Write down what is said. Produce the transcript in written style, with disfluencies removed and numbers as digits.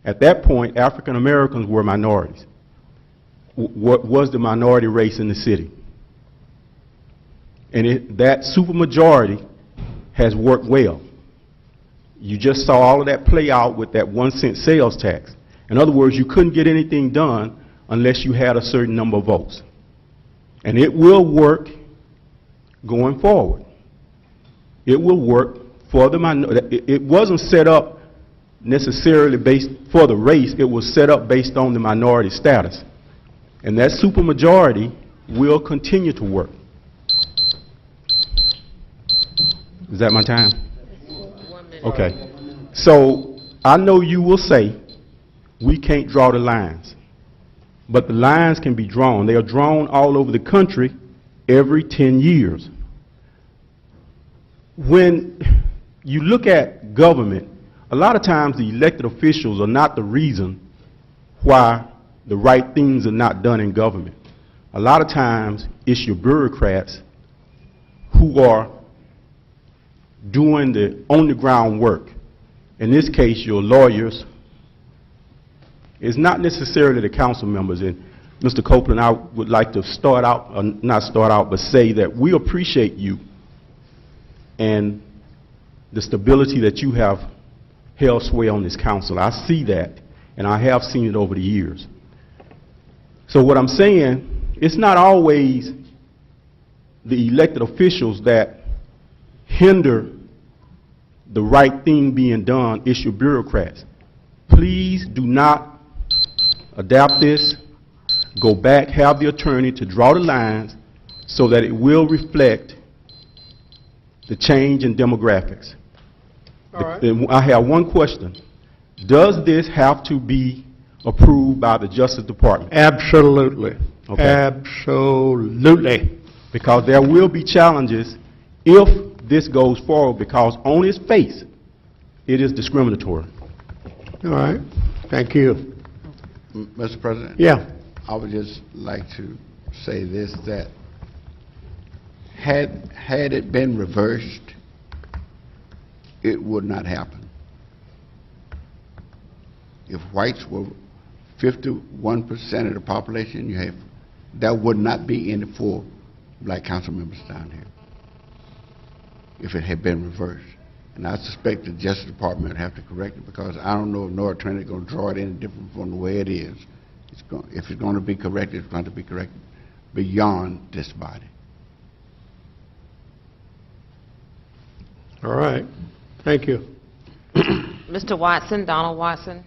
At that point, African Americans were minorities. What was the minority race in the city? And that supermajority has worked well. You just saw all of that play out with that 1-cent sales tax. In other words, you couldn't get anything done unless you had a certain number of votes. And it will work going forward. It will work for the minority. It wasn't set up necessarily based for the race. It was set up based on the minority status. And that supermajority will continue to work. Is that my time? Okay. So I know you will say we can't draw the lines. But the lines can be drawn. They are drawn all over the country every 10 years. When you look at government, a lot of times the elected officials are not the reason why the right things are not done in government. A lot of times it's your bureaucrats who are doing the on-the-ground work. In this case, your lawyers. It's not necessarily the council members. And Mr. Copeland, I would like to start out, not start out, but say that we appreciate you and the stability that you have held sway on this council. I see that, and I have seen it over the years. So what I'm saying, it's not always the elected officials that hinder the right thing being done. It's your bureaucrats. Please do not adapt this, go back, have the attorney to draw the lines so that it will reflect the change in demographics. All right. I have one question. Does this have to be approved by the Justice Department? Absolutely. Okay. Absolutely. Because there will be challenges if this goes forward, because on its face, it is discriminatory. All right. Thank you. Mr. President? Yeah. I would just like to say this, that had it been reversed, it would not happen. If whites were 51% of the population, there would not be any 4 black council members down here if it had been reversed. And I suspect the Justice Department would have to correct it, because I don't know if no attorney is going to draw it any different from the way it is. If it's going to be corrected, it's going to be corrected beyond this body. All right. Thank you. Mr. Watson, Donald Watson.